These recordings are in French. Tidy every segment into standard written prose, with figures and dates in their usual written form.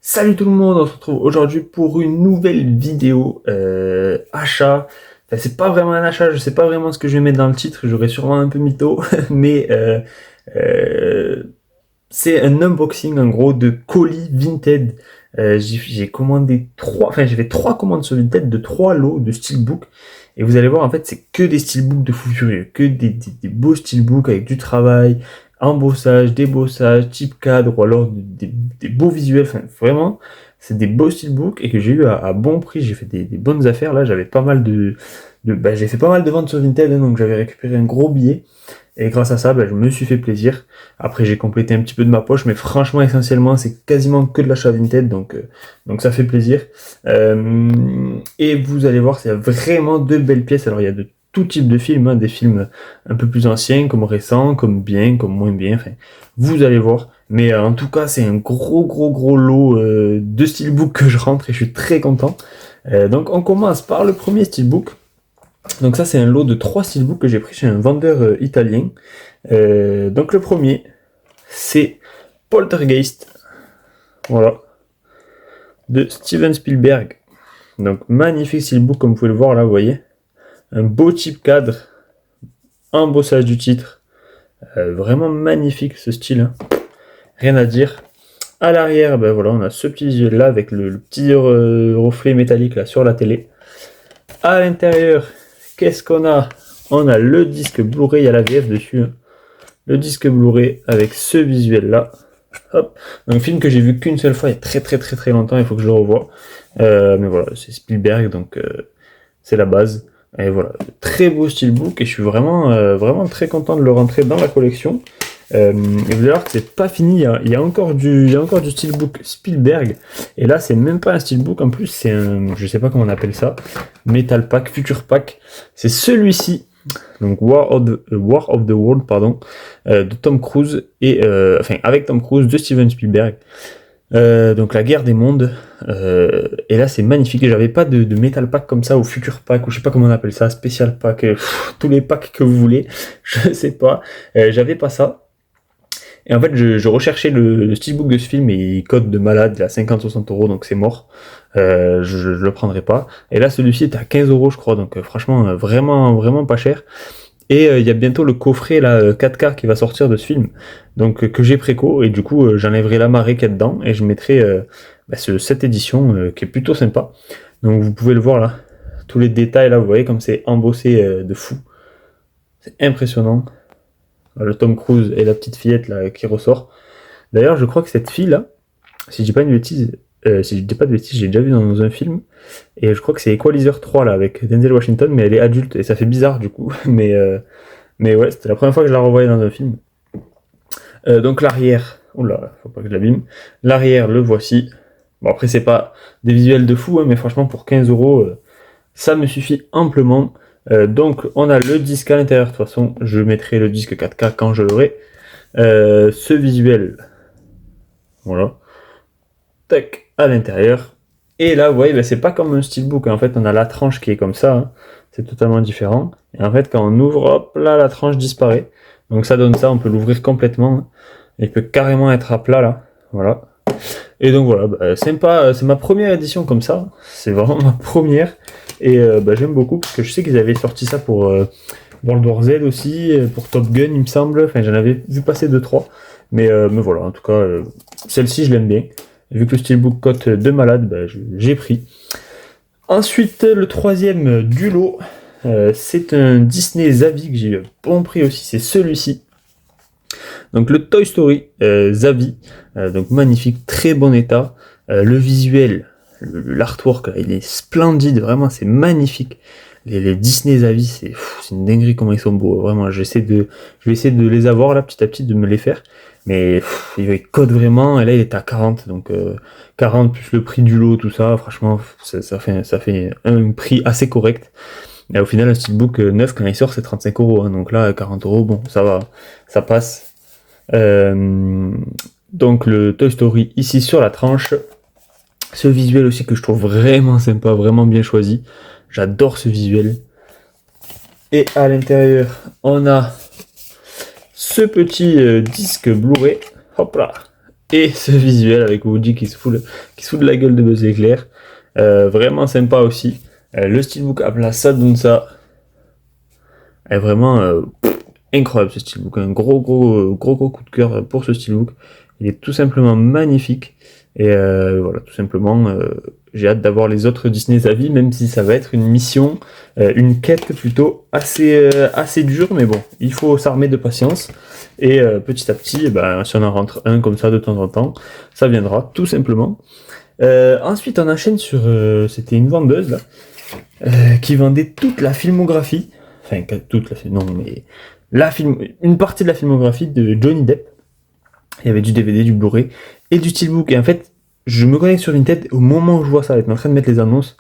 Salut tout le monde, on se retrouve aujourd'hui pour une nouvelle vidéo achat. Enfin, c'est pas vraiment un achat, je sais pas vraiment ce que je vais mettre dans le titre, j'aurais sûrement un peu mytho, mais euh, c'est un unboxing en gros de colis Vinted. J'ai commandé j'ai fait trois commandes sur Vinted de trois lots de steelbook. Et vous allez voir, en fait, c'est que des steelbooks de fou furieux, que des beaux steelbooks avec du travail, embossage, débossage, type cadre, ou alors des beaux visuels. Enfin, vraiment, c'est des beaux steelbooks et que j'ai eu à bon prix. J'ai fait des bonnes affaires. Là, j'avais pas mal j'ai fait pas mal de ventes sur Vinted, hein, donc j'avais récupéré un gros billet. Et grâce à ça, je me suis fait plaisir. Après, j'ai complété un petit peu de ma poche, mais franchement, essentiellement, c'est quasiment que de l'achat Vinted, donc ça fait plaisir. Et vous allez voir, c'est vraiment de belles pièces. Alors, il y a de tout type de films, hein, des films un peu plus anciens, comme récents, comme bien, comme moins bien. Enfin, vous allez voir. Mais en tout cas, c'est un gros lot de steelbook que je rentre et je suis très content. Donc, on commence par le premier steelbook. Donc ça, c'est un lot de 3 steelbooks que j'ai pris chez un vendeur italien. Donc le premier, c'est Poltergeist, voilà, de Steven Spielberg. Donc magnifique steelbook comme vous pouvez le voir là, vous voyez. Un beau type cadre, embossage du titre. Vraiment magnifique ce style, hein. Rien à dire. À l'arrière, voilà, on a ce petit visuel là avec le petit reflet métallique là sur la télé. À l'intérieur, qu'est-ce qu'on a? On a le disque Blu-ray, il y a la VF dessus, hein. Le disque Blu-ray avec ce visuel là. Hop. Un film que j'ai vu qu'une seule fois il y a très longtemps, il faut que je le revoie. Mais voilà, c'est Spielberg, donc c'est la base. Et voilà, très beau steelbook et je suis vraiment très content de le rentrer dans la collection. Et vous allez voir que c'est pas fini, il y a encore du steelbook Spielberg. Et là, c'est même pas un steelbook, en plus, c'est un, je sais pas comment on appelle ça, Metal Pack, Future Pack. C'est celui-ci, donc War of the World, pardon, de Tom Cruise, et avec Tom Cruise, de Steven Spielberg. Donc la guerre des mondes, et là c'est magnifique. J'avais pas de Metal Pack comme ça, ou Future Pack, ou je sais pas comment on appelle ça, Special Pack, tous les packs que vous voulez, je sais pas, j'avais pas ça. Et en fait, je recherchais le steelbook de ce film et il code de malade, il a 50-60 €, donc c'est mort. Je le prendrai pas. Et là, celui-ci est à 15 € je crois, donc franchement, vraiment pas cher. Et il y a bientôt le coffret là, 4K qui va sortir de ce film, donc que j'ai préco, et du coup, j'enlèverai la marée qu'il y a dedans, et je mettrai cette édition qui est plutôt sympa. Donc vous pouvez le voir là, tous les détails là, vous voyez comme c'est embossé de fou. C'est impressionnant. Le Tom Cruise et la petite fillette là qui ressort. D'ailleurs, je crois que cette fille là, si je dis pas une bêtise, si je dis pas de bêtises, j'ai déjà vu dans un film, et je crois que c'est Equalizer 3 là avec Denzel Washington, mais elle est adulte et ça fait bizarre du coup. Mais ouais, c'était la première fois que je la revoyais dans un film. Donc l'arrière, oula, faut pas que je l'abîme. L'arrière, le voici. Bon, après c'est pas des visuels de fou, hein, mais franchement pour 15 €, ça me suffit amplement. Donc on a le disque à l'intérieur, de toute façon je mettrai le disque 4K quand je l'aurai. Ce visuel, voilà, tac, à l'intérieur. Et là vous voyez, c'est pas comme un steelbook, en fait on a la tranche qui est comme ça, hein. C'est totalement différent. Et en fait quand on ouvre, hop là, la tranche disparaît. Donc ça donne ça, on peut l'ouvrir complètement, hein. Il peut carrément être à plat là, voilà. Et donc voilà, sympa, c'est ma première édition comme ça, c'est vraiment ma première, et j'aime beaucoup parce que je sais qu'ils avaient sorti ça pour World War Z aussi, pour Top Gun il me semble, enfin j'en avais vu passer 2-3, mais voilà, en tout cas, celle-ci je l'aime bien, et vu que le steelbook cote de malade, j'ai pris. Ensuite, le troisième du lot, c'est un Disney Zavi que j'ai eu à bon prix aussi, c'est celui-ci. Donc le Toy Story Zavi, donc magnifique, très bon état. Le visuel, l'artwork, il est splendide, vraiment c'est magnifique. Les Disney Zavi, c'est une dinguerie comment ils sont beaux. Vraiment, je vais essayer de les avoir là petit à petit, de me les faire. Mais il code vraiment, et là il est à 40, donc 40 plus le prix du lot, tout ça, franchement, ça fait un prix assez correct. Et au final, un steelbook neuf, quand il sort, c'est 35 €, hein, donc là, 40 €, bon, ça va, ça passe. Donc le Toy Story ici sur la tranche. Ce visuel aussi que je trouve vraiment sympa, vraiment bien choisi. J'adore ce visuel. Et à l'intérieur, on a ce petit disque Blu-ray. Hop là. et ce visuel avec Woody qui se fout de la gueule de Buzz l'éclair. Vraiment sympa aussi. Le steelbook à plat, ça donne ça. Est vraiment incroyable ce steelbook. Un gros coup de cœur pour ce steelbook. Il est tout simplement magnifique. Et voilà, tout simplement, j'ai hâte d'avoir les autres Disney à vie, même si ça va être une mission, une quête plutôt assez dure, mais bon, il faut s'armer de patience. Et petit à petit, si on en rentre un comme ça de temps en temps, ça viendra, tout simplement. Ensuite, on enchaîne sur... c'était une vendeuse, là, qui vendait toute la filmographie, enfin, toute la non, mais une partie de la filmographie de Johnny Depp. Il y avait du DVD, du Blu-ray et du steelbook. Et en fait, je me connecte sur Vinted, au moment où je vois ça, elle est en train de mettre les annonces,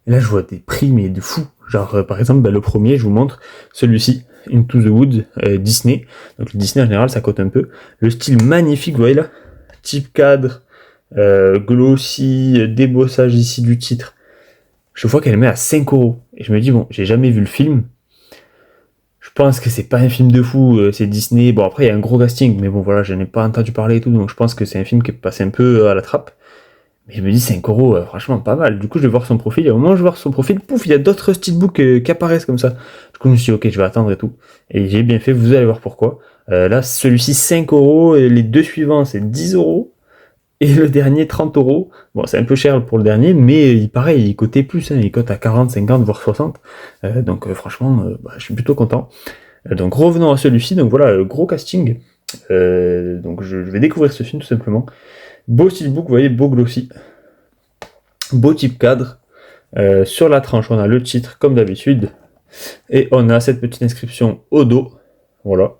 et là je vois des prix, mais de fou. Genre, par exemple, le premier, je vous montre, celui-ci, Into the Woods, Disney. Donc le Disney en général, ça cote un peu. Le style magnifique, vous voyez là, type cadre, glossy, débossage ici du titre. Je vois qu'elle met à 5€. Et je me dis, bon, j'ai jamais vu le film. Je pense que c'est pas un film de fou, c'est Disney. Bon, après, il y a un gros casting, mais bon, voilà, je n'ai pas entendu parler et tout, donc je pense que c'est un film qui est passé un peu à la trappe. Mais je me dis 5€, franchement, pas mal. Du coup, je vais voir son profil, et au moment où je vais voir son profil, pouf, il y a d'autres steelbooks qui apparaissent comme ça. Du coup, je me suis dit, ok, je vais attendre et tout. Et j'ai bien fait, vous allez voir pourquoi. Là, celui-ci, 5€, et les deux suivants, c'est 10€. Et le dernier, 30€. Bon, c'est un peu cher pour le dernier, mais pareil, il cotait plus, il cote à 40, 50, voire 60. Donc franchement, je suis plutôt content. Donc revenons à celui-ci, donc voilà, gros casting. Donc je vais découvrir ce film tout simplement. Beau steelbook, vous voyez, beau glossy. Beau type cadre. Sur la tranche, on a le titre comme d'habitude. Et on a cette petite inscription au dos. Voilà.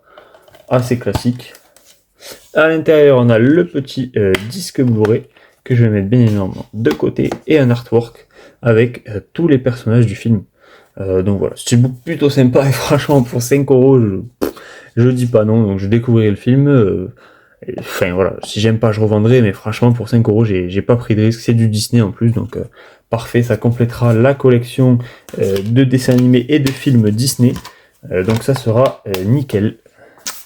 Assez classique. À l'intérieur, on a le petit disque Blu-ray que je vais mettre bien évidemment de côté et un artwork avec tous les personnages du film. Donc voilà, steelbook plutôt sympa et franchement pour 5€, je dis pas non, donc je découvrirai le film. Enfin voilà, si j'aime pas je revendrai, mais franchement pour 5€, j'ai pas pris de risque, c'est du Disney en plus, donc parfait, ça complétera la collection de dessins animés et de films Disney. Donc ça sera nickel.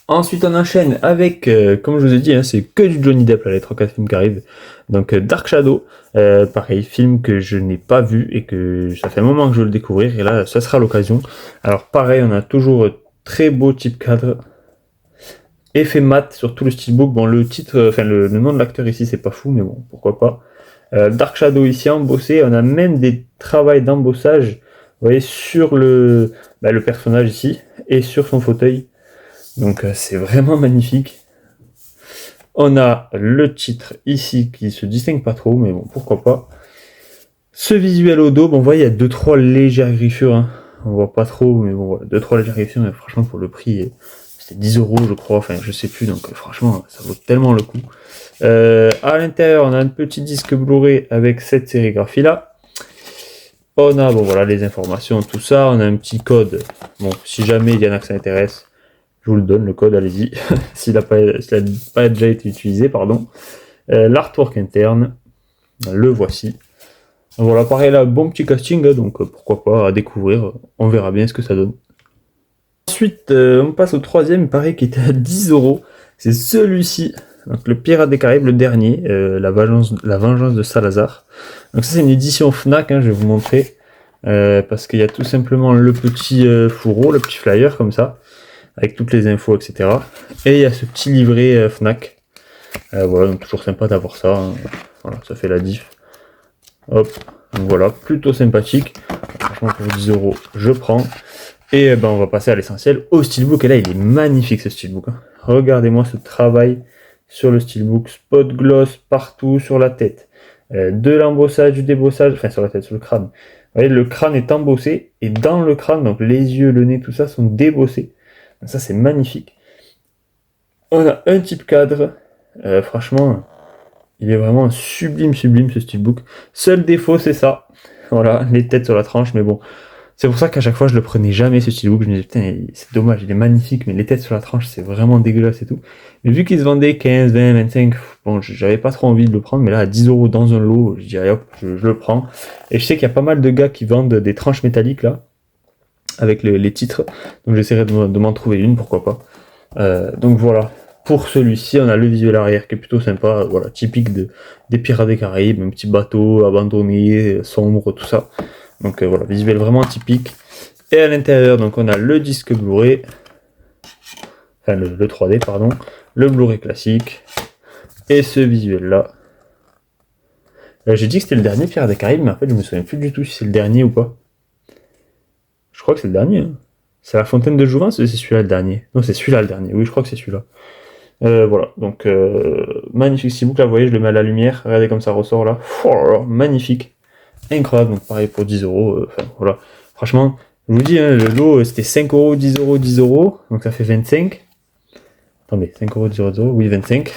Ensuite, on enchaîne avec, comme je vous ai dit, c'est que du Johnny Depp, là, les 3-4 films qui arrivent. Donc, Dark Shadow, pareil, film que je n'ai pas vu et que ça fait un moment que je veux le découvrir, et là, ça sera l'occasion. Alors, pareil, on a toujours très beau type cadre, effet mat sur tout le steelbook. Bon, le titre, enfin, le nom de l'acteur ici, c'est pas fou, mais bon, pourquoi pas. Dark Shadow ici, embossé, on a même des travaux d'embossage, vous voyez, sur le personnage ici, et sur son fauteuil. Donc c'est vraiment magnifique. On a le titre ici qui se distingue pas trop, mais bon, pourquoi pas. Ce visuel au dos, bon, vous voyez, il y a 2-3 légères griffures, on voit pas trop, mais bon, voilà, 2-3 légères griffures, mais franchement, pour le prix, c'était 10€, je crois, enfin, je sais plus, donc franchement, ça vaut tellement le coup. À l'intérieur, on a un petit disque Blu-ray avec cette sérigraphie-là. On a, bon, voilà, les informations, tout ça. On a un petit code. Bon, si jamais il y en a que ça intéresse, je vous le donne, le code, allez-y, s'il n'a pas déjà été utilisé, pardon. L'artwork interne, le voici. Voilà, pareil là, bon petit casting, donc pourquoi pas à découvrir, on verra bien ce que ça donne. Ensuite, on passe au troisième, pareil, qui était à 10€, c'est celui-ci, donc le Pirate des Caraïbes, le dernier, la vengeance de Salazar. Donc ça c'est une édition Fnac, je vais vous montrer, parce qu'il y a tout simplement le petit fourreau, le petit flyer comme ça, avec toutes les infos, etc. Et il y a ce petit livret Fnac. Voilà, donc toujours sympa d'avoir ça. Voilà, ça fait la diff. Hop, donc voilà, plutôt sympathique. Franchement, pour 10€, je prends. Et on va passer à l'essentiel, au steelbook. Et là, il est magnifique ce steelbook. Regardez-moi ce travail sur le steelbook. Spot gloss partout sur la tête. De l'embossage, du débossage, enfin sur la tête, sur le crâne. Vous voyez, le crâne est embossé. Et dans le crâne, donc les yeux, le nez, tout ça sont débossés. Ça c'est magnifique. On a un type cadre. Franchement, il est vraiment sublime ce steelbook. Seul défaut c'est ça. Voilà, les têtes sur la tranche, mais bon. C'est pour ça qu'à chaque fois je le prenais jamais ce steelbook. Je me disais putain, c'est dommage, il est magnifique, mais les têtes sur la tranche c'est vraiment dégueulasse et tout. Mais vu qu'il se vendait 15, 20, 25, bon, j'avais pas trop envie de le prendre, mais là à 10€ dans un lot, je dis allez hop, je le prends. Et je sais qu'il y a pas mal de gars qui vendent des tranches métalliques là, avec les titres, donc j'essaierai de m'en trouver une, pourquoi pas. Donc voilà, pour celui-ci, on a le visuel arrière qui est plutôt sympa, voilà, typique des Pirates des Caraïbes, un petit bateau abandonné, sombre, tout ça. Donc voilà, visuel vraiment typique. Et à l'intérieur, donc on a le disque Blu-ray, enfin le 3D, pardon, le Blu-ray classique, et ce visuel-là. J'ai dit que c'était le dernier Pirates des Caraïbes, mais en fait je me souviens plus du tout si c'est le dernier ou pas. Je crois que c'est le dernier. Hein. C'est la Fontaine de Jouvence, c'est celui-là le dernier. Non, c'est celui-là le dernier. Oui, je crois que c'est celui-là. Voilà, donc magnifique steelbook, là vous voyez, je le mets à la lumière, regardez comme ça ressort là. Oh là là, magnifique. Incroyable, donc pareil pour 10€. Enfin voilà. Franchement, je vous dis, hein, le lot c'était 5€, 10€, 10€, donc ça fait 25. Attendez, 5€, 10€, oui 25.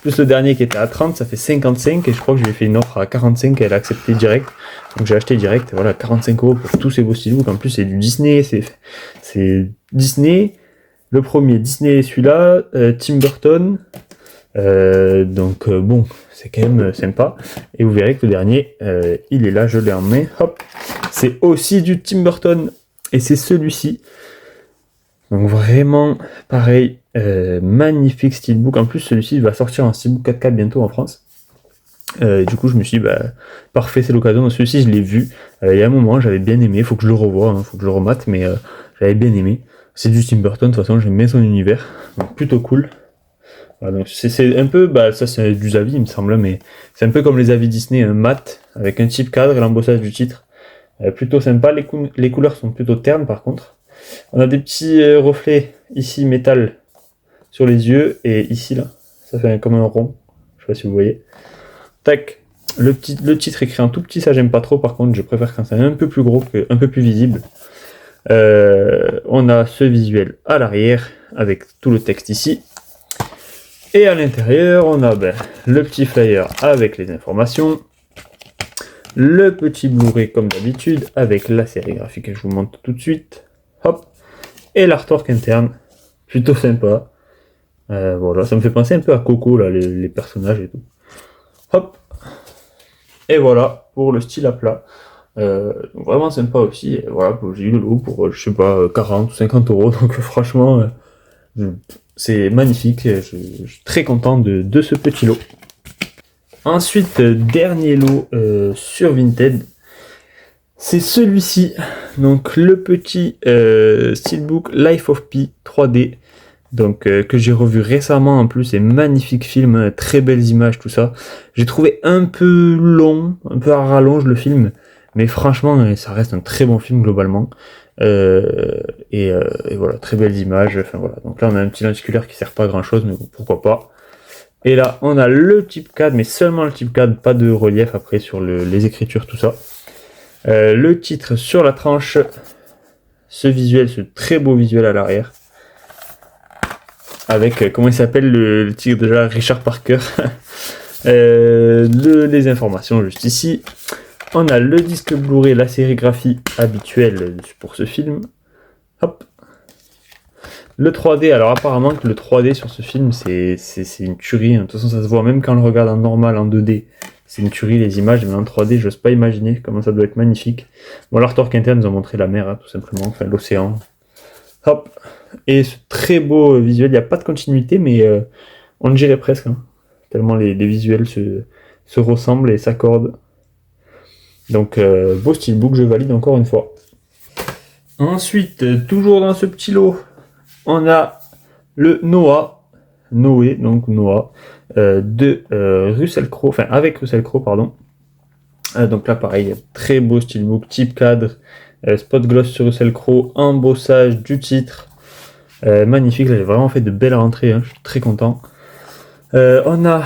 Plus le dernier qui était à 30, ça fait 55, et je crois que je lui ai fait une offre à 45 et elle a accepté direct. Donc j'ai acheté direct, et voilà, 45€ pour tous ces beaux steelbooks. En plus c'est du Disney, c'est Disney. Le premier Disney, celui-là, Tim Burton. Donc bon, c'est quand même sympa. Et vous verrez que le dernier, il est là, je l'ai en main. Hop, c'est aussi du Tim Burton. Et c'est celui-ci. Donc vraiment, pareil, magnifique steelbook. En plus, celui-ci va sortir en steelbook 4K bientôt en France. Du coup, je me suis dit, parfait, c'est l'occasion. Donc celui-ci, je l'ai vu. Il y a un moment, j'avais bien aimé. Faut que je le revoie, hein, faut que je le remate, mais j'avais bien aimé. C'est du Tim Burton, de toute façon, j'aime bien son univers. Donc plutôt cool. Voilà, donc c'est un peu, ça c'est du avis, il me semble, mais c'est un peu comme les avis Disney, un mat, avec un type cadre et l'embossage du titre. Plutôt sympa. Les couleurs sont plutôt ternes, par contre. On a des petits reflets ici métal sur les yeux et ici là, ça fait comme un rond. Je sais pas si vous voyez. Tac. Le titre écrit en tout petit, ça j'aime pas trop. Par contre, je préfère quand c'est un peu plus gros, un peu plus visible. On a ce visuel à l'arrière avec tout le texte ici. Et à l'intérieur, on a le petit flyer avec les informations. Le petit Blu-ray comme d'habitude avec la sérigraphie que je vous montre tout de suite. Hop. Et l'artwork interne, plutôt sympa. Voilà, ça me fait penser un peu à Coco, là, les personnages et tout. Hop. Et voilà, pour le style à plat. Vraiment sympa aussi. Et voilà, j'ai eu le lot pour, je sais pas, 40 ou 50€. Donc franchement, c'est magnifique. Je suis très content de ce petit lot. Ensuite, dernier lot sur Vinted. C'est celui-ci, donc le petit steelbook Life of Pi 3D, donc que j'ai revu récemment en plus, c'est magnifique film, très belles images, tout ça. J'ai trouvé un peu long, un peu à rallonge le film, mais franchement ça reste un très bon film globalement. Et voilà, très belles images, enfin voilà. Donc là on a un petit lenticulaire qui sert pas à grand chose, mais bon, pourquoi pas. Et là on a le type CAD, mais seulement le type CAD, pas de relief après sur les écritures, tout ça. Le titre sur la tranche, ce visuel, ce très beau visuel à l'arrière, avec, comment il s'appelle le titre déjà, Richard Parker, les informations juste ici. On a le disque Blu-ray, la sérigraphie habituelle pour ce film. Hop. Le 3D, alors apparemment que le 3D sur ce film, c'est une tuerie. De toute façon, ça se voit même quand on le regarde en normal, en 2D. C'est une tuerie les images, mais en 3D, j'ose pas imaginer comment ça doit être magnifique. Bon, l'artwork interne nous a montré la mer, hein, tout simplement, enfin l'océan. Hop. Et ce très beau visuel, il n'y a pas de continuité, mais on le dirait presque. Hein, tellement les visuels se ressemblent et s'accordent. Donc, beau steelbook, je valide encore une fois. Ensuite, toujours dans ce petit lot, on a le Noé, donc Noah, de Russell Crowe, enfin avec Russell Crowe, pardon. Donc là, pareil, très beau steelbook, type cadre, spot gloss sur Russell Crowe, embossage du titre, magnifique. Là, j'ai vraiment fait de belles rentrées, hein, je suis très content. On a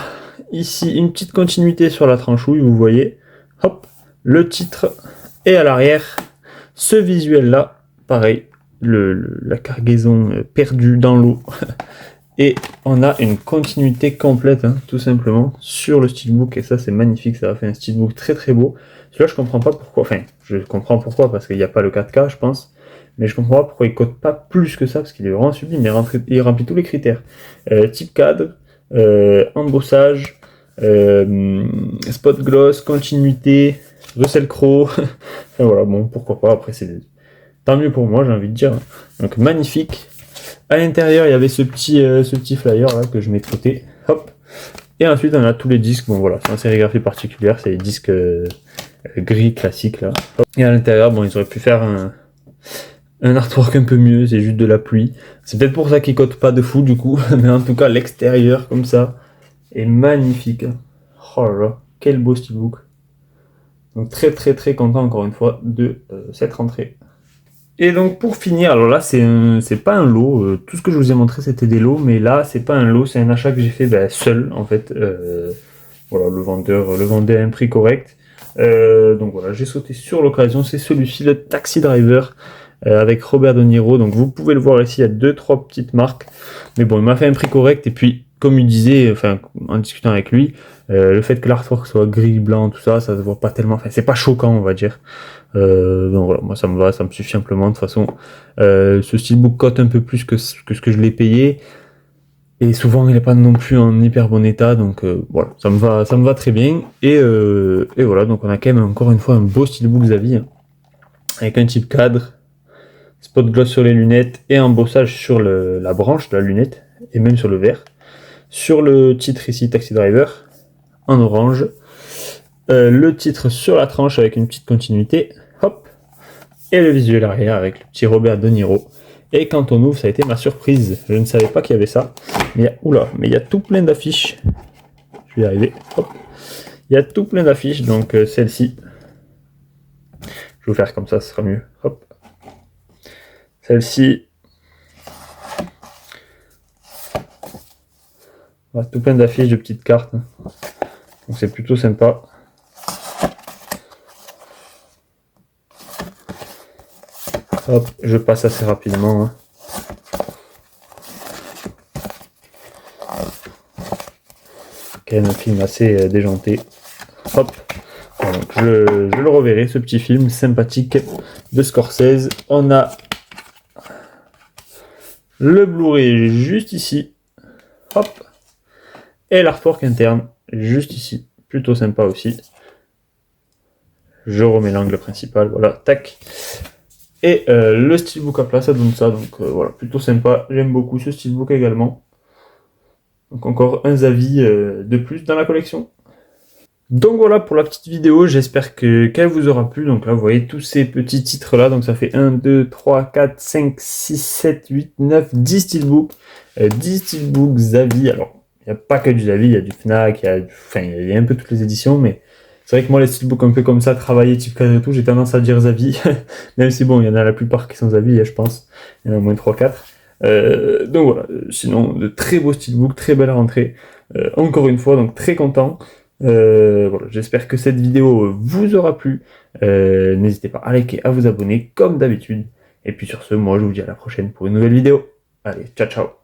ici une petite continuité sur la tranchouille, vous voyez. Hop, le titre, et à l'arrière, ce visuel-là, pareil, la cargaison perdue dans l'eau. Et on a une continuité complète, hein, tout simplement, sur le steelbook. Et ça, c'est magnifique. Ça a fait un steelbook très très beau. Celui-là, je comprends pas pourquoi. Enfin, je comprends pourquoi, parce qu'il n'y a pas le 4K, je pense. Mais je comprends pas pourquoi il cote pas plus que ça, parce qu'il est vraiment sublime. Il remplit tous les critères. Type cadre, embossage, spot gloss, continuité, Russell Crowe. Enfin voilà, bon, pourquoi pas. Après, c'est tant mieux pour moi, j'ai envie de dire. Donc, magnifique. À l'intérieur, il y avait ce petit flyer là que je mets de côté. Hop. Et ensuite, on a tous les disques. Bon voilà, sans sérigraphie particulière, c'est les disques gris classiques là. Hop. Et à l'intérieur, bon, ils auraient pu faire un artwork un peu mieux, c'est juste de la pluie. C'est peut-être pour ça qu'il cote pas de fou du coup, mais en tout cas, l'extérieur comme ça est magnifique. Oh là là, quel beau steelbook. Donc très très très content encore une fois de cette rentrée. Et donc pour finir, alors là c'est pas un lot, tout ce que je vous ai montré c'était des lots, mais là c'est pas un lot, c'est un achat que j'ai fait seul en fait. Voilà, le vendait à un prix correct. Donc voilà, j'ai sauté sur l'occasion, c'est celui-ci, le Taxi Driver, avec Robert De Niro. Donc vous pouvez le voir ici, il y a 2-3 petites marques. Mais bon, il m'a fait un prix correct, et puis comme il disait, enfin en discutant avec lui, le fait que l'artwork soit gris, blanc, tout ça, ça se voit pas tellement, enfin c'est pas choquant on va dire. Donc voilà, moi ça me va, ça me suffit amplement. De toute façon, ce steelbook cote un peu plus que ce que je l'ai payé. Et souvent, il n'est pas non plus en hyper bon état, donc voilà, ça me va très bien. Et voilà, donc on a quand même encore une fois un beau steelbook Xavi, hein, avec un type cadre, spot gloss sur les lunettes et embossage sur la branche de la lunette, et même sur le verre. Sur le titre ici, Taxi Driver, en orange. Le titre sur la tranche avec une petite continuité, hop, et le visuel arrière avec le petit Robert De Niro. Et quand on ouvre, ça a été ma surprise. Je ne savais pas qu'il y avait ça. Mais il y a tout plein d'affiches. Je vais y arriver. Hop. Il y a tout plein d'affiches. Donc celle-ci, je vais vous faire comme ça, ce sera mieux. Hop. Celle-ci. Voilà, tout plein d'affiches de petites cartes. Donc c'est plutôt sympa. Hop, je passe assez rapidement. Hein. Quand même un film assez déjanté. Hop. Donc je le reverrai, ce petit film sympathique de Scorsese. On a le Blu-ray juste ici. Hop. Et l'artwork interne juste ici. Plutôt sympa aussi. Je remets l'angle principal. Voilà, tac. Et le steelbook à plat, ça donne ça. Donc voilà, plutôt sympa. J'aime beaucoup ce steelbook également. Donc encore un Xavi de plus dans la collection. Donc voilà pour la petite vidéo, j'espère qu'elle vous aura plu. Donc là vous voyez tous ces petits titres là, donc ça fait 1, 2, 3, 4, 5, 6, 7, 8, 9, 10 steelbooks. 10 steelbooks Xavi, alors il n'y a pas que du Xavi, il y a du Fnac, il y a un peu toutes les éditions, mais c'est vrai que moi les steelbooks un peu comme ça, travaillés type cadre et tout, j'ai tendance à dire Xavi, même si bon il y en a la plupart qui sont Xavi, je pense, il y en a au moins 3-4. Donc voilà, sinon de très beaux steelbooks, très belle rentrée, encore une fois, donc très content. Voilà, j'espère que cette vidéo vous aura plu. N'hésitez pas à liker, à vous abonner comme d'habitude. Et puis sur ce, moi je vous dis à la prochaine pour une nouvelle vidéo. Allez, ciao ciao.